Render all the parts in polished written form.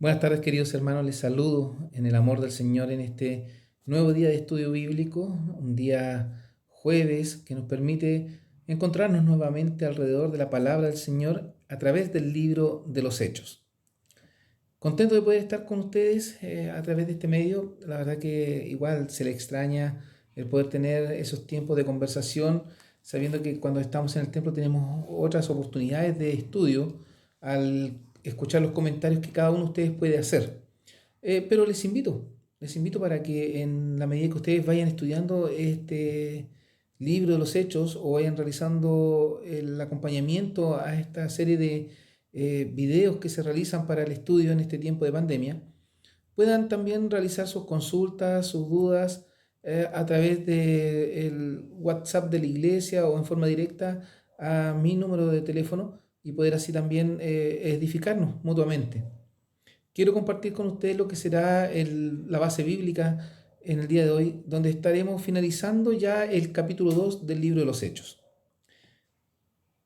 Buenas tardes, queridos hermanos. Les saludo en el amor del Señor en este nuevo día de estudio bíblico, un día jueves que nos permite encontrarnos nuevamente alrededor de la palabra del Señor a través del libro de los Hechos. Contento de poder estar con ustedes a través de este medio. La verdad que igual se le extraña el poder tener esos tiempos de conversación, sabiendo que cuando estamos en el templo tenemos otras oportunidades de estudio al escuchar los comentarios que cada uno de ustedes puede hacer. Pero les invito para que en la medida que ustedes vayan estudiando este libro de los Hechos o vayan realizando el acompañamiento a esta serie de videos que se realizan para el estudio en este tiempo de pandemia, puedan también realizar sus consultas, sus dudas a través del WhatsApp de la iglesia o en forma directa a mi número de teléfono y poder así también edificarnos mutuamente. Quiero compartir con ustedes lo que será la base bíblica en el día de hoy, donde estaremos finalizando ya el capítulo 2 del libro de los Hechos.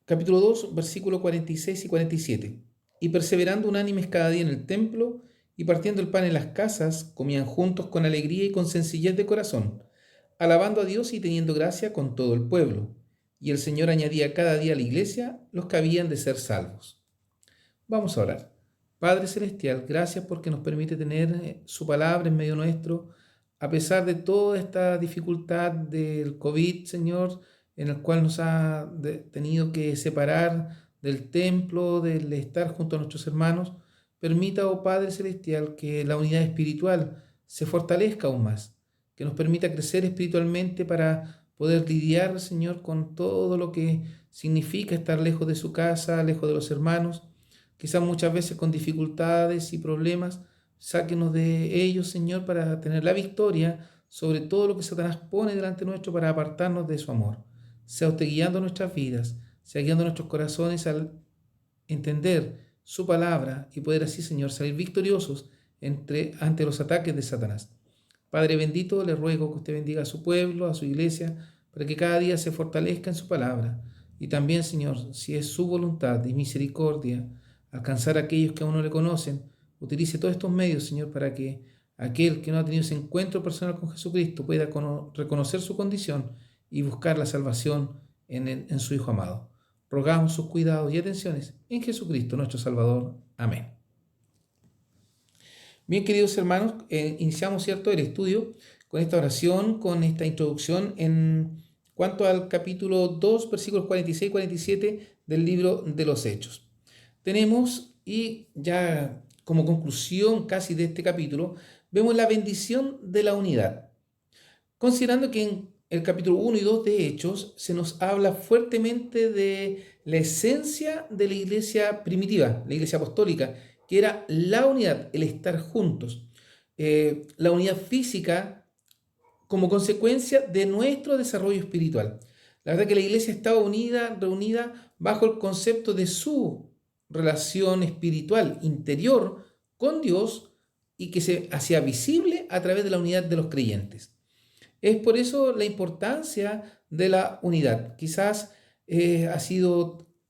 Capítulo 2, versículos 46 y 47. Y perseverando unánimes cada día en el templo y partiendo el pan en las casas, comían juntos con alegría y con sencillez de corazón, alabando a Dios y teniendo gracia con todo el pueblo. Y el Señor añadía cada día a la iglesia los que habían de ser salvos. Vamos a orar. Padre Celestial, gracias porque nos permite tener su palabra en medio nuestro, a pesar de toda esta dificultad del COVID, Señor, en el cual nos ha tenido que separar del templo, del estar junto a nuestros hermanos. Permita, oh Padre Celestial, que la unidad espiritual se fortalezca aún más, que nos permita crecer espiritualmente para poder lidiar, Señor, con todo lo que significa estar lejos de su casa, lejos de los hermanos, quizás muchas veces con dificultades y problemas. Sáquenos de ellos, Señor, para tener la victoria sobre todo lo que Satanás pone delante nuestro para apartarnos de su amor. Sea usted guiando nuestras vidas, sea guiando nuestros corazones al entender su palabra y poder así, Señor, salir victoriosos ante los ataques de Satanás. Padre bendito, le ruego que usted bendiga a su pueblo, a su iglesia, para que cada día se fortalezca en su palabra. Y también, Señor, si es su voluntad y misericordia, alcanzar a aquellos que aún no le conocen, utilice todos estos medios, Señor, para que aquel que no ha tenido ese encuentro personal con Jesucristo pueda reconocer su condición y buscar la salvación en su Hijo amado. Rogamos sus cuidados y atenciones en Jesucristo nuestro Salvador. Amén. Bien, queridos hermanos, iniciamos, ¿cierto?, el estudio con esta oración, con esta introducción en cuanto al capítulo 2, versículos 46 y 47 del libro de los Hechos. Tenemos, y ya como conclusión casi de este capítulo, vemos la bendición de la unidad. Considerando que en el capítulo 1 y 2 de Hechos se nos habla fuertemente de la esencia de la iglesia primitiva, la iglesia apostólica, que era la unidad, el estar juntos, la unidad física como consecuencia de nuestro desarrollo espiritual. La verdad que la iglesia estaba reunida bajo el concepto de su relación espiritual interior con Dios y que se hacía visible a través de la unidad de los creyentes. Es por eso la importancia de la unidad. Quizás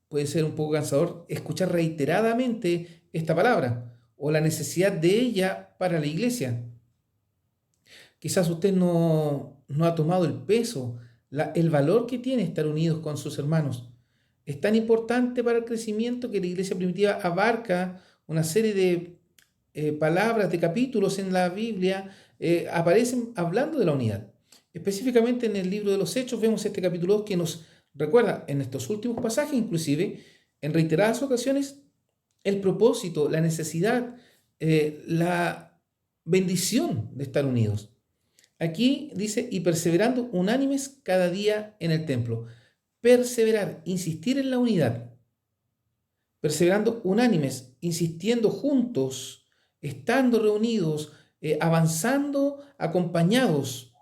puede ser un poco cansador escuchar reiteradamente esta palabra o la necesidad de ella para la iglesia. Quizás usted no ha tomado el peso, el valor que tiene estar unidos con sus hermanos. Es tan importante para el crecimiento que la iglesia primitiva abarca una serie de palabras, de capítulos en la Biblia, aparecen hablando de la unidad. Específicamente en el libro de los Hechos vemos este capítulo 2 que nos recuerda en estos últimos pasajes, inclusive en reiteradas ocasiones, el propósito, la necesidad, la bendición de estar unidos. Aquí dice, y perseverando unánimes cada día en el templo. Perseverar, insistir en la unidad. Perseverando unánimes, insistiendo juntos, estando reunidos, avanzando, acompañados.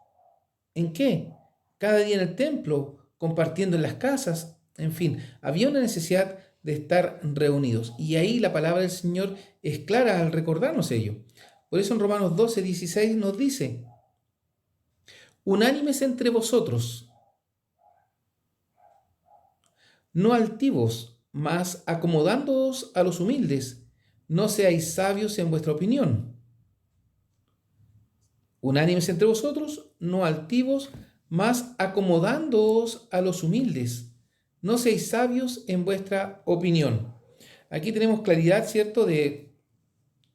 ¿En qué? Cada día en el templo, compartiendo en las casas, en fin, había una necesidad de estar reunidos. Y ahí la palabra del Señor es clara al recordarnos ello. Por eso en Romanos 12:16 nos dice, unánimes entre vosotros, no altivos, mas acomodándoos a los humildes, no seáis sabios en vuestra opinión. Unánimes entre vosotros, no altivos, mas acomodándoos a los humildes. No seáis sabios en vuestra opinión. Aquí tenemos claridad, ¿cierto?, de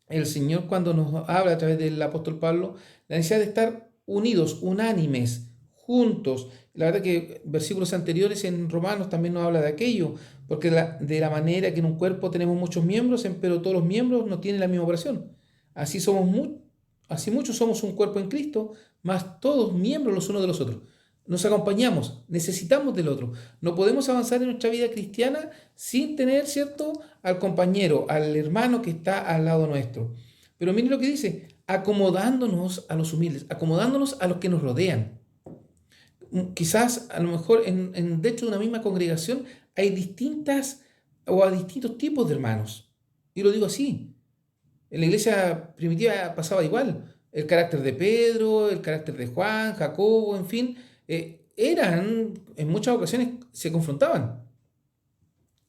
el Señor cuando nos habla a través del apóstol Pablo, la necesidad de estar unidos, unánimes, juntos. La verdad que versículos anteriores en Romanos también nos habla de aquello, porque de la manera que en un cuerpo tenemos muchos miembros, pero todos los miembros no tienen la misma operación. Así así muchos somos un cuerpo en Cristo, más todos miembros los unos de los otros. Nos acompañamos, necesitamos del otro. No podemos avanzar en nuestra vida cristiana sin tener, ¿cierto?, al compañero, al hermano que está al lado nuestro. Pero miren lo que dice, acomodándonos a los humildes, acomodándonos a los que nos rodean. Quizás a lo mejor dentro de una misma congregación hay distintos tipos de hermanos. Y lo digo así. En la iglesia primitiva pasaba igual. El carácter de Pedro, el carácter de Juan, Jacobo, en fin, en muchas ocasiones se confrontaban.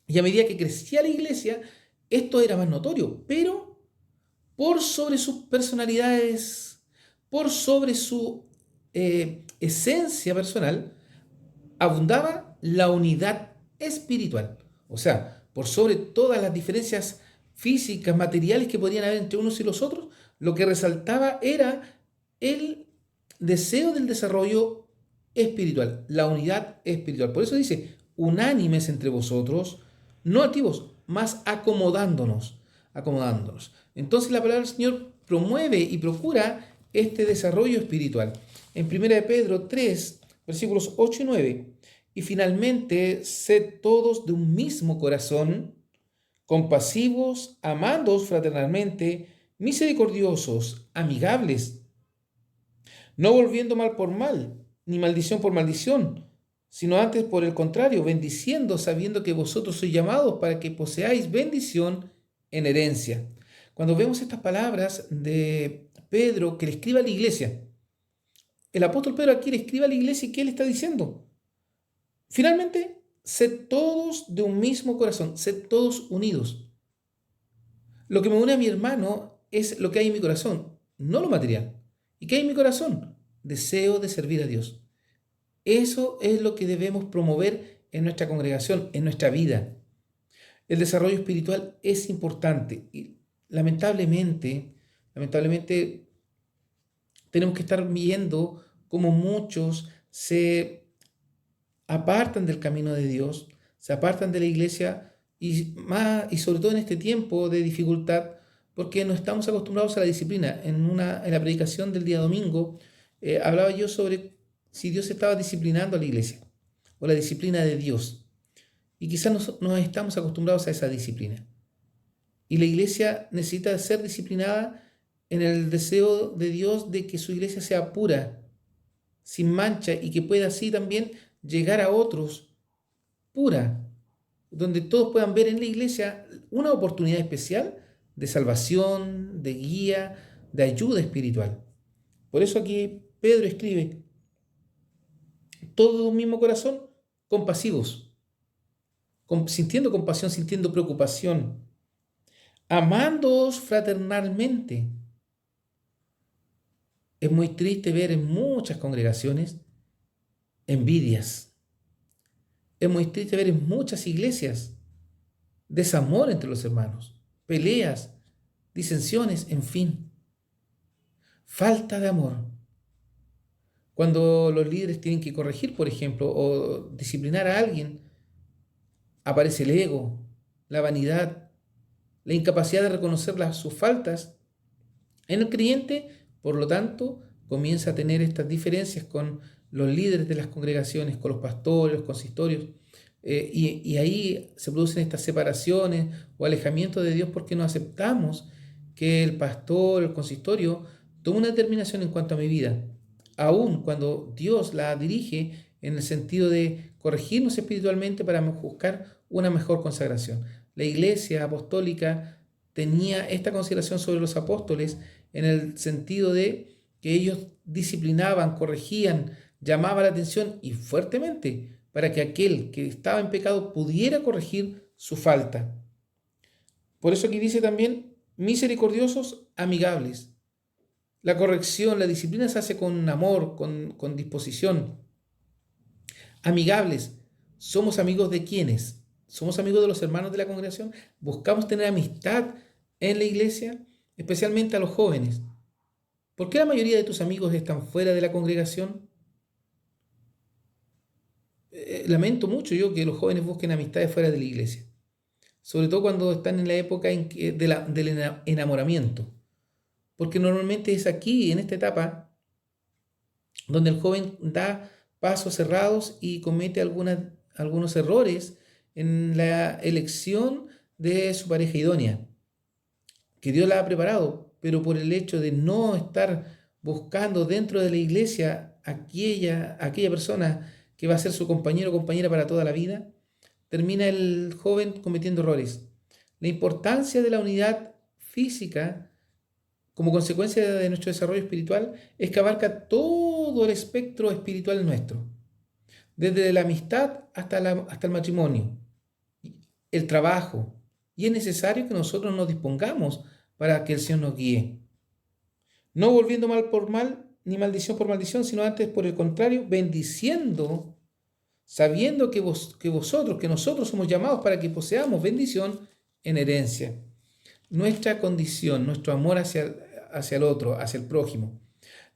Y a medida que crecía la iglesia, esto era más notorio, pero por sobre sus personalidades, por sobre su esencia personal, abundaba la unidad espiritual. O sea, por sobre todas las diferencias físicas, materiales que podrían haber entre unos y los otros, lo que resaltaba era el deseo del desarrollo espiritual, la unidad espiritual. Por eso dice, unánimes entre vosotros, no altivos, más acomodándonos. Entonces la palabra del Señor promueve y procura este desarrollo espiritual. En 1 de Pedro 3, versículos 8 y 9, y finalmente, sed todos de un mismo corazón, compasivos, amándoos fraternalmente, misericordiosos, amigables, no volviendo mal por mal, ni maldición por maldición, sino antes por el contrario, bendiciendo, sabiendo que vosotros sois llamados para que poseáis bendición en herencia. Cuando vemos estas palabras de Pedro que le escribe a la iglesia, el apóstol Pedro aquí le escribe a la iglesia y ¿qué le está diciendo? Finalmente, sed todos de un mismo corazón, sed todos unidos. Lo que me une a mi hermano es lo que hay en mi corazón, no lo material. ¿Y qué hay en mi corazón? Deseo de servir a Dios. Eso es lo que debemos promover en nuestra congregación, en nuestra vida. El desarrollo espiritual es importante y lamentablemente tenemos que estar viendo cómo muchos se apartan del camino de Dios, se apartan de la iglesia y sobre todo en este tiempo de dificultad, porque no estamos acostumbrados a la disciplina. En la predicación del día domingo hablaba yo sobre si Dios estaba disciplinando a la iglesia o la disciplina de Dios. Y quizás no estamos acostumbrados a esa disciplina. Y la iglesia necesita ser disciplinada en el deseo de Dios de que su iglesia sea pura, sin mancha, y que pueda así también llegar a otros pura, donde todos puedan ver en la iglesia una oportunidad especial de salvación, de guía, de ayuda espiritual. Por eso aquí Pedro escribe, todos de un mismo corazón, compasivos, sintiendo compasión, sintiendo preocupación, amándoos fraternalmente. Es muy triste ver en muchas congregaciones envidias. Es muy triste ver en muchas iglesias desamor entre los hermanos, peleas, disensiones, en fin. Falta de amor. Cuando los líderes tienen que corregir, por ejemplo, o disciplinar a alguien, aparece el ego, la vanidad, la incapacidad de reconocer sus faltas. En el creyente, por lo tanto, comienza a tener estas diferencias con los líderes de las congregaciones, con los pastores, los consistorios, y ahí se producen estas separaciones o alejamientos de Dios porque no aceptamos que el pastor, el consistorio, tome una determinación en cuanto a mi vida, aun cuando Dios la dirige en el sentido de corregirnos espiritualmente para buscar una mejor consagración. La iglesia apostólica tenía esta consideración sobre los apóstoles en el sentido de que ellos disciplinaban, corregían, llamaban la atención y fuertemente para que aquel que estaba en pecado pudiera corregir su falta. Por eso aquí dice también, misericordiosos, amigables. La corrección, la disciplina se hace con amor, con disposición. Amigables. ¿Somos amigos de quiénes? ¿Somos amigos de los hermanos de la congregación? ¿Buscamos tener amistad en la iglesia? Especialmente a los jóvenes. ¿Por qué la mayoría de tus amigos están fuera de la congregación? Lamento mucho yo que los jóvenes busquen amistades fuera de la iglesia. Sobre todo cuando están en la época del enamoramiento. Porque normalmente es aquí, en esta etapa, donde el joven da pasos cerrados y comete algunos errores en la elección de su pareja idónea, que Dios la ha preparado, pero por el hecho de no estar buscando dentro de la iglesia aquella persona que va a ser su compañero o compañera para toda la vida, termina el joven cometiendo errores. La importancia de la unidad física como consecuencia de nuestro desarrollo espiritual es que abarca todo el espectro espiritual nuestro, desde la amistad hasta el matrimonio, el trabajo, y es necesario que nosotros nos dispongamos para que el Señor nos guíe. No volviendo mal por mal, ni maldición por maldición, sino antes por el contrario, bendiciendo, sabiendo que nosotros somos llamados para que poseamos bendición en herencia. Nuestra condición, nuestro amor hacia el otro, hacia el prójimo.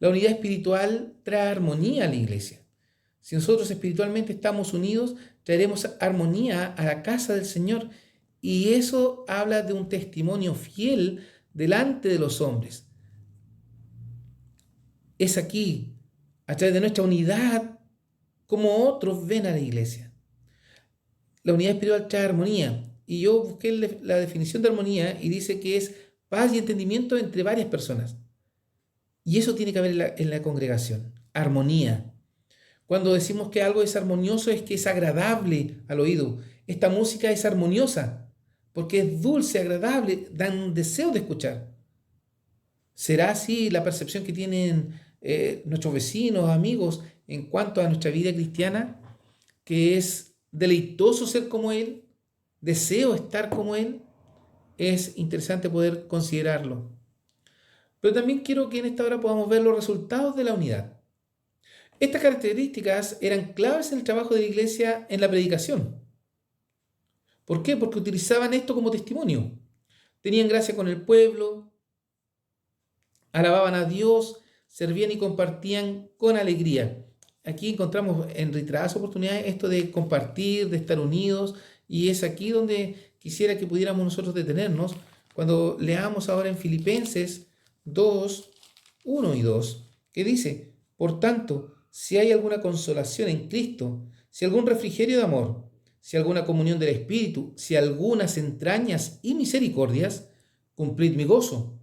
La unidad espiritual trae armonía a la iglesia. Si nosotros espiritualmente estamos unidos, traeremos armonía a la casa del Señor. Y eso habla de un testimonio fiel delante de los hombres. Es aquí, a través de nuestra unidad, como otros ven a la iglesia. La unidad espiritual trae armonía. Y yo busqué la definición de armonía y dice que es paz y entendimiento entre varias personas. Y eso tiene que haber en la congregación. Armonía. Cuando decimos que algo es armonioso es que es agradable al oído. Esta música es armoniosa porque es dulce, agradable, dan un deseo de escuchar. ¿Será así la percepción que tienen nuestros vecinos, amigos, en cuanto a nuestra vida cristiana? Que es deleitoso ser como Él, deseo estar como Él. Es interesante poder considerarlo. Pero también quiero que en esta hora podamos ver los resultados de la unidad. Estas características eran claves en el trabajo de la iglesia en la predicación. ¿Por qué? Porque utilizaban esto como testimonio. Tenían gracia con el pueblo, alababan a Dios, servían y compartían con alegría. Aquí encontramos en reiteradas oportunidades esto de compartir, de estar unidos, y es aquí donde quisiera que pudiéramos nosotros detenernos cuando leamos ahora en Filipenses 2, 1 y 2, que dice: por tanto, si hay alguna consolación en Cristo, si algún refrigerio de amor, si alguna comunión del Espíritu, si algunas entrañas y misericordias, cumplid mi gozo,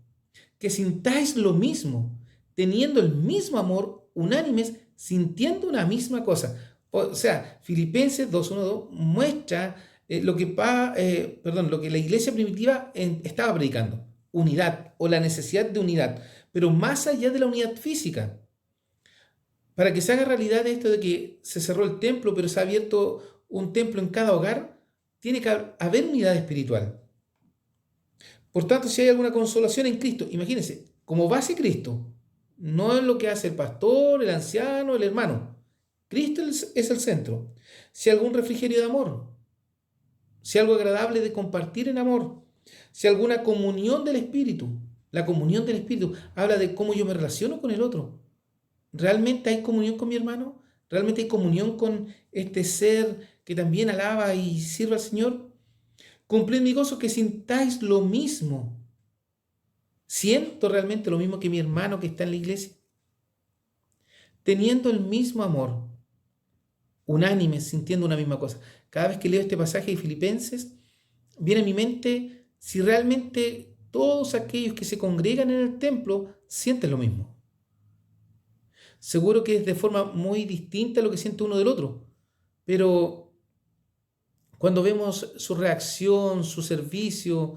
que sintáis lo mismo, teniendo el mismo amor, unánimes, sintiendo una misma cosa. O sea, Filipenses 2:1-2 muestra lo que la iglesia primitiva estaba predicando: unidad, o la necesidad de unidad, pero más allá de la unidad física. Para que se haga realidad esto de que se cerró el templo, pero se ha abierto un templo en cada hogar, tiene que haber unidad espiritual. Por tanto, si hay alguna consolación en Cristo, imagínense, como base Cristo, no es lo que hace el pastor, el anciano, el hermano. Cristo es el centro. Si hay algún refrigerio de amor, si hay algo agradable de compartir en amor, si hay alguna comunión del Espíritu. La comunión del Espíritu habla de cómo yo me relaciono con el otro. ¿Realmente hay comunión con mi hermano? ¿Realmente hay comunión con este ser que también alaba y sirve al Señor? Cumplid mi gozo, que sintáis lo mismo. ¿Siento realmente lo mismo que mi hermano que está en la iglesia? Teniendo el mismo amor, unánimes, sintiendo una misma cosa. Cada vez que leo este pasaje de Filipenses, viene a mi mente si realmente todos aquellos que se congregan en el templo sienten lo mismo. Seguro que es de forma muy distinta lo que siente uno del otro, pero cuando vemos su reacción, su servicio,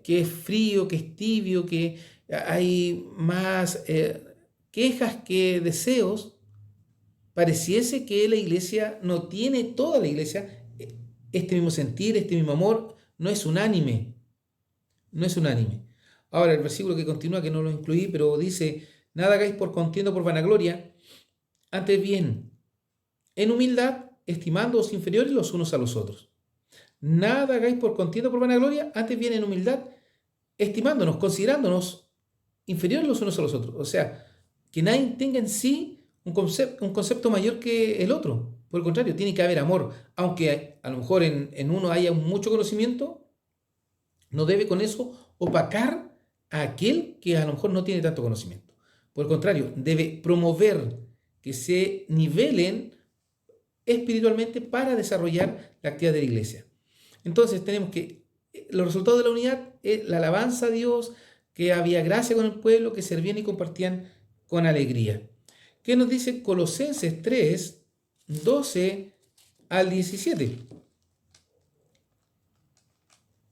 que es frío, que es tibio, que hay más quejas que deseos, pareciese que la iglesia no tiene, toda la iglesia, este mismo sentir, este mismo amor, no es unánime. No es unánime. Ahora, el versículo que continúa, que no lo incluí, pero dice, nada hagáis por contienda o por vanagloria, antes bien, en humildad, estimándoos inferiores los unos a los otros. Nada hagáis por contienda o por vanagloria, antes bien en humildad, estimándonos, considerándonos inferiores los unos a los otros. O sea, que nadie tenga en sí un concepto mayor que el otro. Por el contrario, tiene que haber amor. Aunque a lo mejor en uno haya mucho conocimiento, no debe con eso opacar a aquel que a lo mejor no tiene tanto conocimiento. Por el contrario, debe promover que se nivelen espiritualmente para desarrollar la actividad de la iglesia. Entonces tenemos que los resultados de la unidad es la alabanza a Dios, que había gracia con el pueblo, que servían y compartían con alegría. ¿Qué nos dice Colosenses 3, 12 al 17?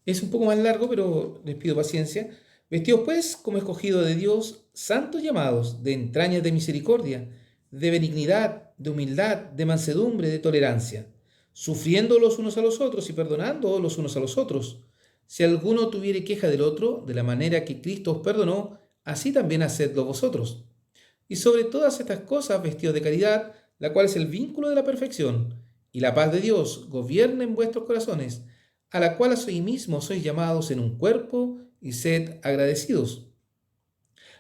Es un poco más largo, pero les pido paciencia. Vestidos pues como escogidos de Dios, santos llamados, de entrañas de misericordia, de benignidad, de humildad, de mansedumbre, de tolerancia, sufriendo los unos a los otros y perdonando los unos a los otros. Si alguno tuviere queja del otro, de la manera que Cristo os perdonó, así también hacedlo vosotros. Y sobre todas estas cosas, vestidos de caridad, la cual es el vínculo de la perfección, y la paz de Dios gobierna en vuestros corazones, a la cual asimismo sois llamados en un cuerpo, y sed agradecidos.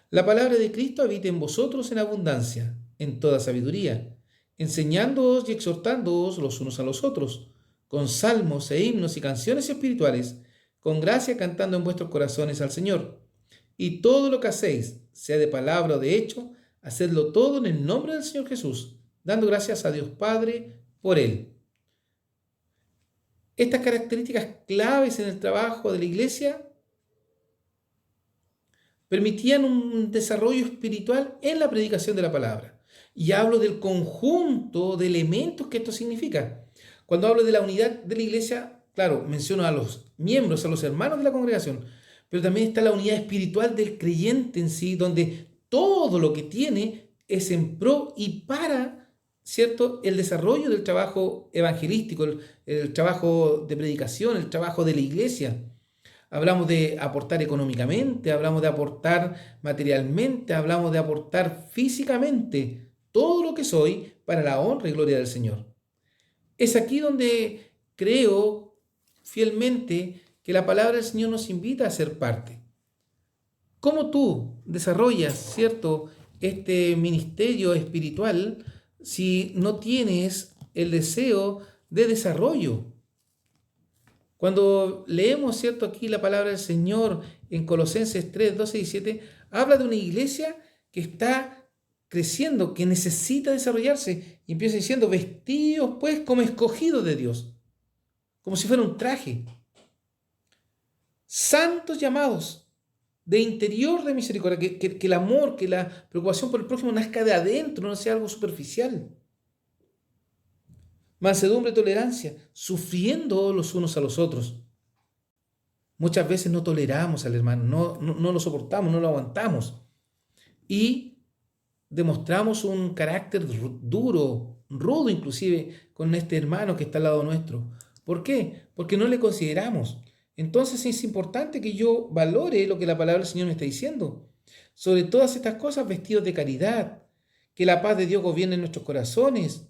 La palabra de Cristo habite en vosotros en abundancia, en toda sabiduría, enseñándoos y exhortándoos los unos a los otros, con salmos e himnos y canciones espirituales, con gracia cantando en vuestros corazones al Señor. Y todo lo que hacéis, sea de palabra o de hecho, hacedlo todo en el nombre del Señor Jesús, dando gracias a Dios Padre por Él. Estas características claves en el trabajo de la iglesia permitían un desarrollo espiritual en la predicación de la palabra. Y hablo del conjunto de elementos que esto significa. Cuando hablo de la unidad de la iglesia, claro, menciono a los miembros, a los hermanos de la congregación, pero también está la unidad espiritual del creyente en sí, donde todo lo que tiene es en pro y para, ¿cierto?, el desarrollo del trabajo evangelístico, el trabajo de predicación, el trabajo de la iglesia. Hablamos de aportar económicamente, hablamos de aportar materialmente, hablamos de aportar físicamente todo lo que soy para la honra y gloria del Señor. Es aquí donde creo fielmente que la palabra del Señor nos invita a ser parte. ¿Cómo tú desarrollas, cierto, este ministerio espiritual si no tienes el deseo de desarrollo? Cuando leemos, cierto, aquí la palabra del Señor en Colosenses 3, 12 y 17, habla de una iglesia que está creciendo, que necesita desarrollarse, y empieza diciendo, vestidos pues como escogidos de Dios, como si fuera un traje, santos llamados, de interior de misericordia, que el amor, que la preocupación por el prójimo nazca de adentro, no sea algo superficial. Mansedumbre, tolerancia, sufriendo los unos a los otros. Muchas veces no toleramos al hermano, no lo soportamos, no lo aguantamos. Y demostramos un carácter duro, rudo inclusive, con este hermano que está al lado nuestro. ¿Por qué? Porque no le consideramos. Entonces es importante que yo valore lo que la palabra del Señor me está diciendo. Sobre todas estas cosas, vestidos de caridad, que la paz de Dios gobierne en nuestros corazones,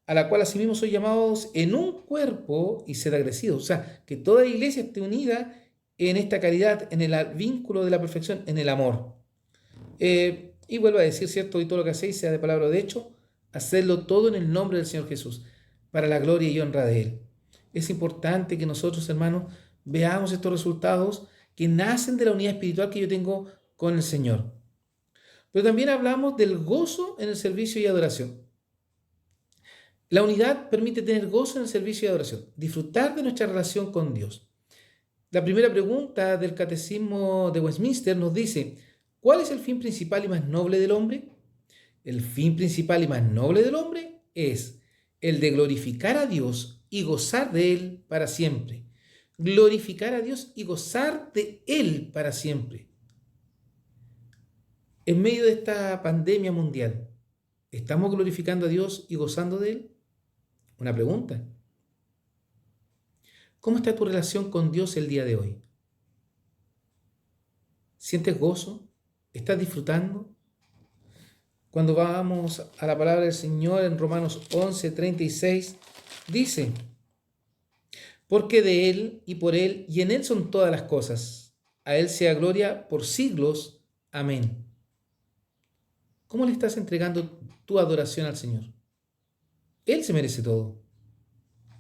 a la cual asimismo soy llamados en un cuerpo y ser agradecidos. O sea, que toda la iglesia esté unida en esta caridad, en el vínculo de la perfección, en el amor. Y vuelvo a decir, ¿cierto? Y todo lo que hacéis, sea de palabra o de hecho, hacedlo todo en el nombre del Señor Jesús, para la gloria y honra de Él. Es importante que nosotros, hermanos, veamos estos resultados que nacen de la unidad espiritual que yo tengo con el Señor. Pero también hablamos del gozo en el servicio y adoración. La unidad permite tener gozo en el servicio y adoración, disfrutar de nuestra relación con Dios. La primera pregunta del Catecismo de Westminster nos dice, ¿cuál es el fin principal y más noble del hombre? El fin principal y más noble del hombre es el de glorificar a Dios y gozar de Él para siempre. Glorificar a Dios y gozar de Él para siempre. En medio de esta pandemia mundial, ¿estamos glorificando a Dios y gozando de Él? Una pregunta. ¿Cómo está tu relación con Dios el día de hoy? ¿Sientes gozo? ¿Estás disfrutando? Cuando vamos a la palabra del Señor en Romanos 11:36, dice, porque de Él y por Él y en Él son todas las cosas. A Él sea gloria por siglos. Amén. ¿Cómo le estás entregando tu adoración al Señor? Él se merece todo.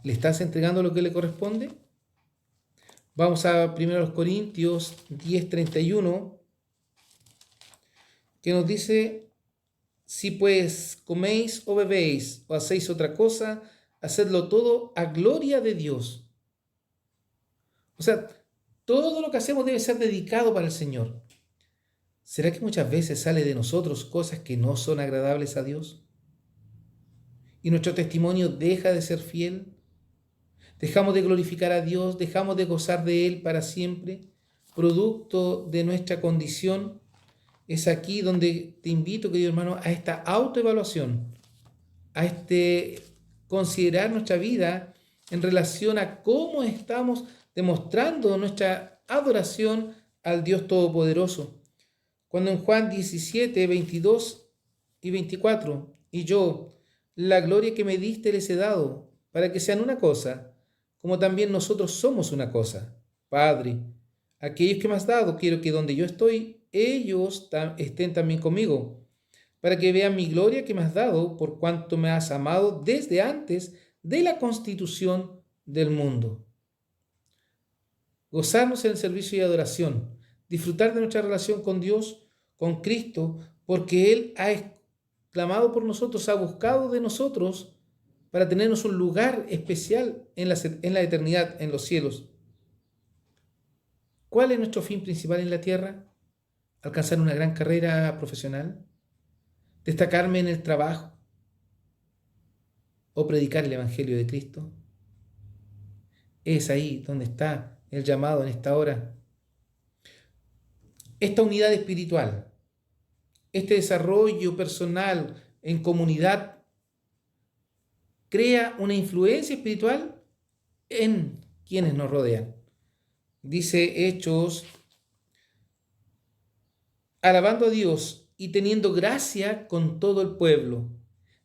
¿Le estás entregando lo que le corresponde? Vamos a 1 Corintios 10:31, que nos dice, si pues coméis o bebéis o hacéis otra cosa, hacedlo todo a gloria de Dios. O sea, todo lo que hacemos debe ser dedicado para el Señor. ¿Será que muchas veces sale de nosotros cosas que no son agradables a Dios? ¿Y nuestro testimonio deja de ser fiel? ¿Dejamos de glorificar a Dios? ¿Dejamos de gozar de Él para siempre? Producto de nuestra condición. Es aquí donde te invito, querido hermano, a esta autoevaluación, a considerar nuestra vida en relación a cómo estamos demostrando nuestra adoración al Dios Todopoderoso. Cuando en Juan 17:22 y 24, y yo, la gloria que me diste les he dado, para que sean una cosa, como también nosotros somos una cosa. Padre, aquellos que me has dado, quiero que donde yo estoy, ellos estén también conmigo, para que vean mi gloria que me has dado, por cuanto me has amado desde antes de la constitución del mundo. Gozarnos en el servicio y adoración, disfrutar de nuestra relación con Dios, con Cristo, porque Él ha clamado por nosotros, ha buscado de nosotros para tenernos un lugar especial en la eternidad, en los cielos. ¿Cuál es nuestro fin principal en la tierra? ¿Alcanzar una gran carrera profesional? ¿Destacarme en el trabajo? ¿O predicar el Evangelio de Cristo? Es ahí donde está el llamado en esta hora. Esta unidad espiritual, este desarrollo personal en comunidad, crea una influencia espiritual en quienes nos rodean. Dice Hechos, alabando a Dios y teniendo gracia con todo el pueblo.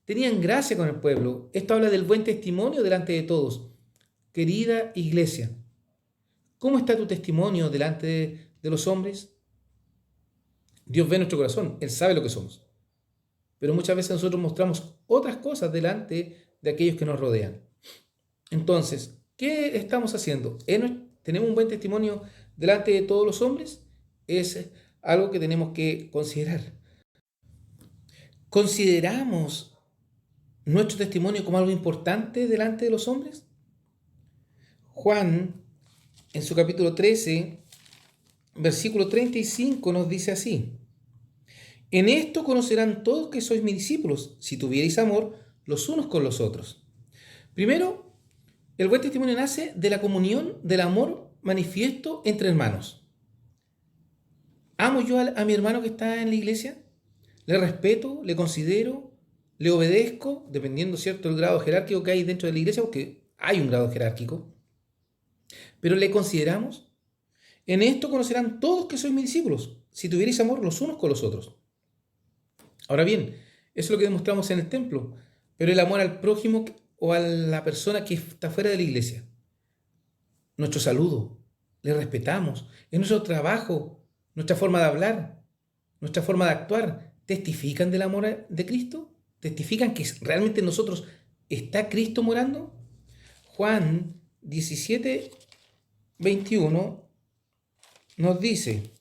Tenían gracia con el pueblo. Esto habla del buen testimonio delante de todos. Querida iglesia, ¿cómo está tu testimonio delante de los hombres? Dios ve nuestro corazón, Él sabe lo que somos. Pero muchas veces nosotros mostramos otras cosas delante de aquellos que nos rodean. Entonces, ¿qué estamos haciendo? ¿Tenemos un buen testimonio delante de todos los hombres? Es algo que tenemos que considerar. ¿Consideramos nuestro testimonio como algo importante delante de los hombres? Juan, en su capítulo 13, versículo 35, nos dice así: en esto conocerán todos que sois mis discípulos, si tuvierais amor los unos con los otros. Primero, el buen testimonio nace de la comunión del amor manifiesto entre hermanos. ¿Amo yo a mi hermano que está en la iglesia? ¿Le respeto? ¿Le considero? ¿Le obedezco? Dependiendo, ¿cierto?, el grado jerárquico que hay dentro de la iglesia, porque hay un grado jerárquico. ¿Pero le consideramos? En esto conocerán todos que sois mis discípulos, si tuvierais amor los unos con los otros. Ahora bien, eso es lo que demostramos en el templo, pero el amor al prójimo o a la persona que está fuera de la iglesia. Nuestro saludo, le respetamos, es nuestro trabajo, nuestra forma de hablar, nuestra forma de actuar, ¿testifican del amor de Cristo? ¿Testifican que realmente en nosotros está Cristo morando? Juan 17:21 nos dice: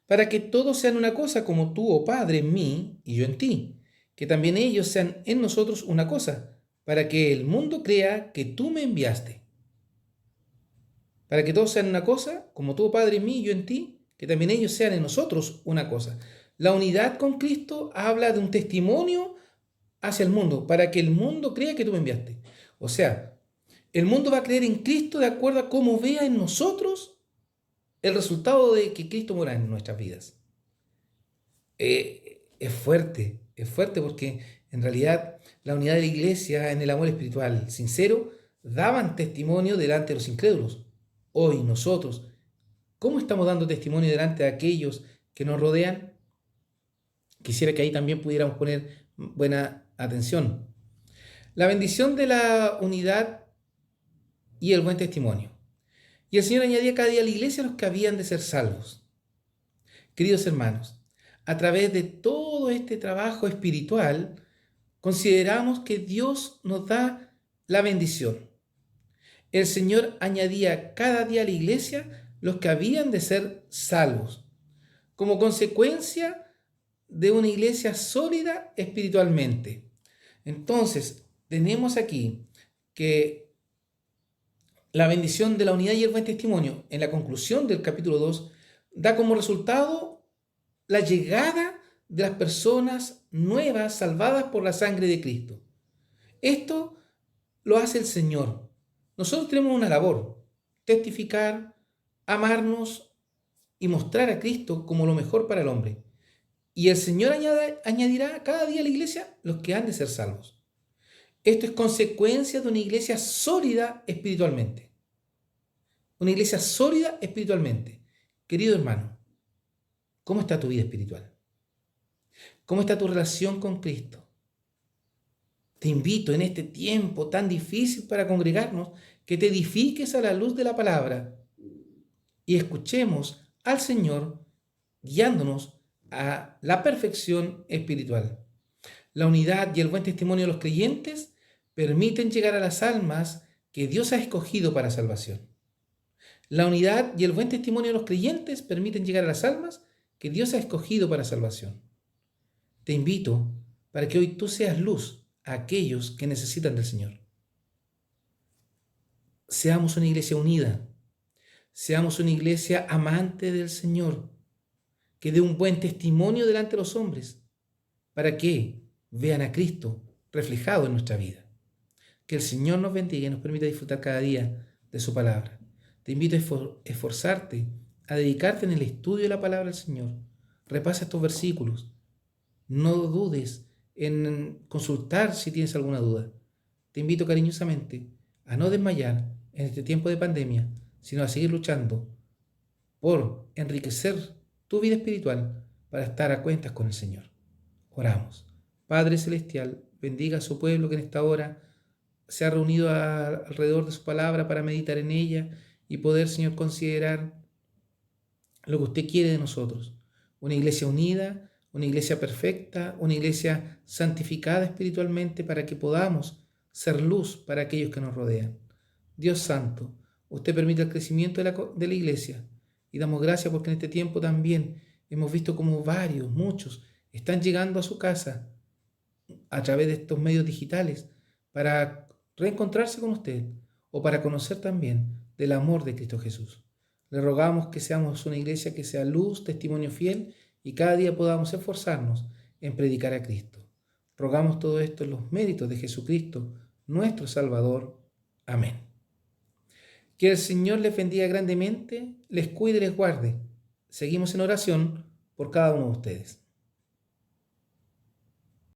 para que todos sean una cosa, como tú, oh Padre, en mí y yo en ti, que también ellos sean en nosotros una cosa, para que el mundo crea que tú me enviaste. Para que todos sean una cosa, como tú, oh Padre, en mí y yo en ti, que también ellos sean en nosotros una cosa. La unidad con Cristo habla de un testimonio hacia el mundo, para que el mundo crea que tú me enviaste. O sea, el mundo va a creer en Cristo de acuerdo a cómo vea en nosotros el resultado de que Cristo mora en nuestras vidas. Es fuerte porque en realidad la unidad de la iglesia en el amor espiritual sincero daban testimonio delante de los incrédulos. Hoy nosotros ¿Cómo estamos dando testimonio delante de aquellos que nos rodean? Quisiera que ahí también pudiéramos poner buena atención. La bendición de la unidad y el buen testimonio. Y el Señor añadía cada día a la iglesia los que habían de ser salvos. Queridos hermanos, a través de todo este trabajo espiritual, consideramos que Dios nos da la bendición. El Señor añadía cada día a la iglesia los que habían de ser salvos, como consecuencia de una iglesia sólida espiritualmente. Entonces, tenemos aquí que la bendición de la unidad y el buen testimonio, en la conclusión del capítulo 2, da como resultado la llegada de las personas nuevas salvadas por la sangre de Cristo. Esto lo hace el Señor. Nosotros tenemos una labor: testificar, amarnos y mostrar a Cristo como lo mejor para el hombre. Y el Señor añadirá cada día a la iglesia los que han de ser salvos. Esto es consecuencia de una iglesia sólida espiritualmente. Una iglesia sólida espiritualmente. Querido hermano, ¿cómo está tu vida espiritual? ¿Cómo está tu relación con Cristo? Te invito en este tiempo tan difícil para congregarnos que te edifiques a la luz de la palabra y escuchemos al Señor guiándonos a la perfección espiritual. La unidad y el buen testimonio de los creyentes permiten llegar a las almas que Dios ha escogido para salvación. La unidad y el buen testimonio de los creyentes permiten llegar a las almas que Dios ha escogido para salvación. Te invito para que hoy tú seas luz a aquellos que necesitan del Señor. Seamos una iglesia unida, seamos una iglesia amante del Señor, que dé un buen testimonio delante de los hombres, para que vean a Cristo reflejado en nuestra vida. Que el Señor nos bendiga y nos permita disfrutar cada día de su palabra. Te invito a esforzarte, a dedicarte en el estudio de la palabra del Señor. Repasa estos versículos. No dudes en consultar si tienes alguna duda. Te invito cariñosamente a no desmayar en este tiempo de pandemia, sino a seguir luchando por enriquecer tu vida espiritual para estar a cuentas con el Señor. Oramos. Padre Celestial, bendiga a su pueblo que en esta hora se ha reunido alrededor de su palabra para meditar en ella y poder, Señor, considerar lo que usted quiere de nosotros. Una iglesia unida, una iglesia perfecta, una iglesia santificada espiritualmente para que podamos ser luz para aquellos que nos rodean. Dios Santo, usted permite el crecimiento de la iglesia y damos gracias porque en este tiempo también hemos visto como muchos, están llegando a su casa a través de estos medios digitales para reencontrarse con usted o para conocer también del amor de Cristo Jesús. Le rogamos que seamos una iglesia que sea luz, testimonio fiel y cada día podamos esforzarnos en predicar a Cristo. Rogamos todo esto en los méritos de Jesucristo, nuestro Salvador. Amén. Que el Señor les bendiga grandemente, les cuide y les guarde. Seguimos en oración por cada uno de ustedes.